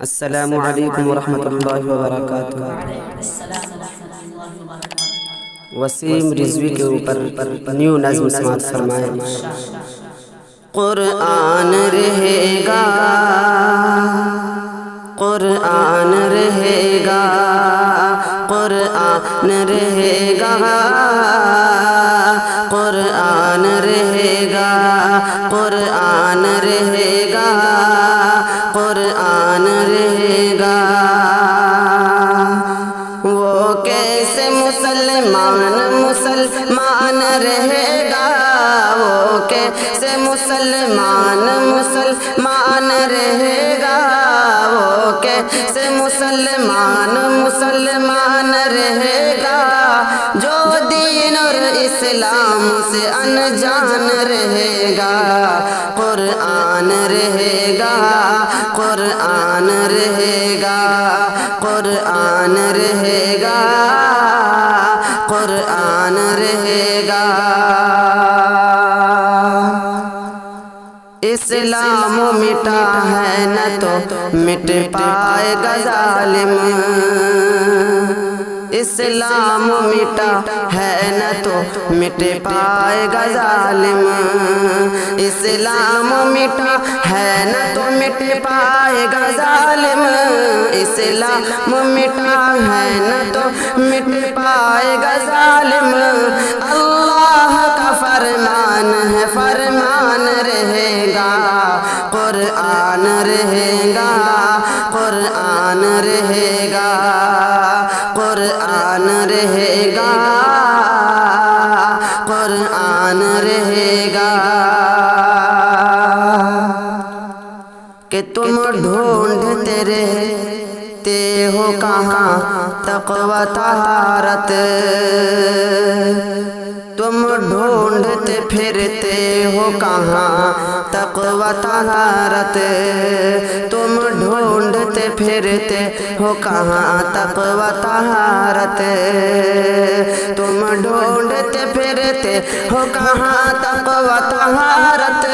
السلام علیکم ورحمۃ اللہ وبرکاتہ۔ وسیم رضوی کے اوپر نیو نظم سماعت فرمائے۔ قرآن رہے گا، قرآن رہے گا، قرآن رہے گا، قرآن رہے گا، قرآن رہے گا، قرآن رہے گا۔ وہ کیسے مسلمان رہے گا، وہ کیسے مسلمان رہے گا، وہ کیسے مسلمان رہے گا، جو دین اور اسلام سے انجان رہے گا۔ قرآن رہے گا، قرآن رہے گا، قرآن رہے گا، قرآن رہے گا۔ اسلام مٹا ہے نہ تو مٹ پائے گا ظالم، اسلام مٹا ہے نہ تو مٹ پائے گا ظالم، اسلام مٹا ہے نہ تو مٹ پائے گا ظالم، اسلام مٹا ہے نہ تو مٹ پائے گا ظالم۔ اللہ کا فرمان ہے، فرمان رہے گا، قرآن رہے گا، قرآن رہے گا، قرآن رہے گا، قرآن رہے گا۔ کہ تم ڈھونڈتے رہتے ہو کہاں تقویٰ طہارت، تم ڈھونڈتے پھرتے ہو کہاں تقویٰ طہارت، تم ڈھونڈتے پھرتے ہو کہاں تقویٰ طہارت، تم ڈھونڈتے پھرتے ہو کہاں تقویٰ طہارت،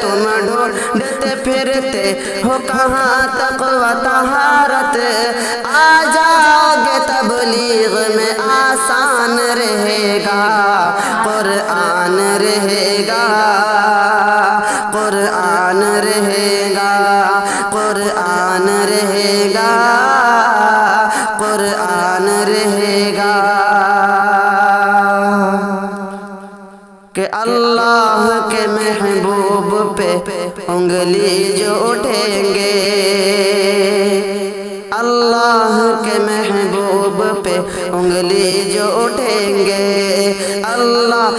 تم ڈھونڈتے پھرتے ہو کہاں تقویٰ طہارت۔ آ جاؤ گے تبلیغ میں آسان رہے گا، قرآن رہے گا، قرآن رہے گا، قرآن رہے گا، قرآن رہے گا۔ کہ اللہ کے محبوب پہ انگلی جو اٹھیں گے، اللہ کے محبوب پہ انگلی جو اٹھیں گے، اللہ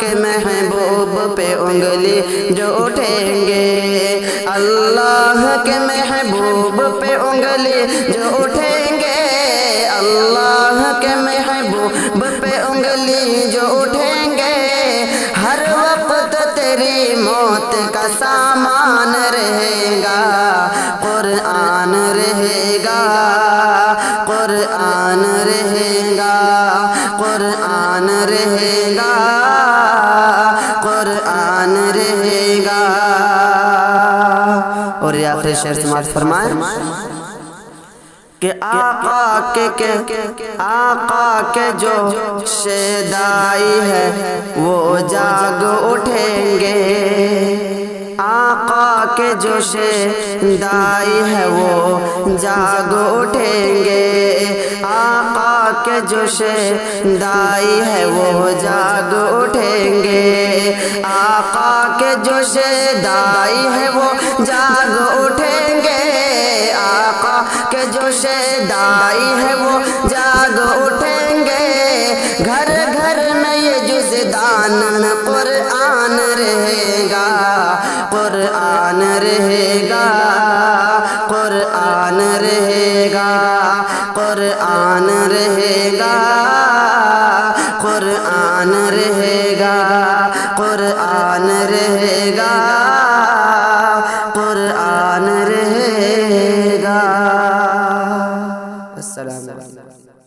کے محبوب پہ انگلی جو اٹھیں گے، اللہ کے محبوب پہ انگلی جو اٹھیں گے، اللہ کے محبوب پہ انگلی جو اٹھیں گے، ہر وقت تیری موت کا سامان رہے گا، قرآن رہے گا، قرآن رہے گا، قرآن رہے گا، قرآن رہے گا۔ اور یہ آخری شعر سماعت فرمائیں کہ آقا کے جو شیدائی ہے وہ جاگ اٹھیں گے، آقا کے جو شیدائی ہے وہ جاگ اٹھیں گے، آقا کے جو شیدائی ہے وہ جاگ اٹھیں گے، آقا کے جو شیدائی ہے وہ جاگ اٹھیں گے، آقا کے جو شیدائی ہے وہ جاگ اٹھیں گے، گھر گھر میں یہ جزدان میں قرآن رہے گا، قرآن رہے گا، قرآن رہے گا، قرآن رہے گا، قرآن رہے گا، قرآن رہے گا، قرآن رہے گا۔ السلام علیکم۔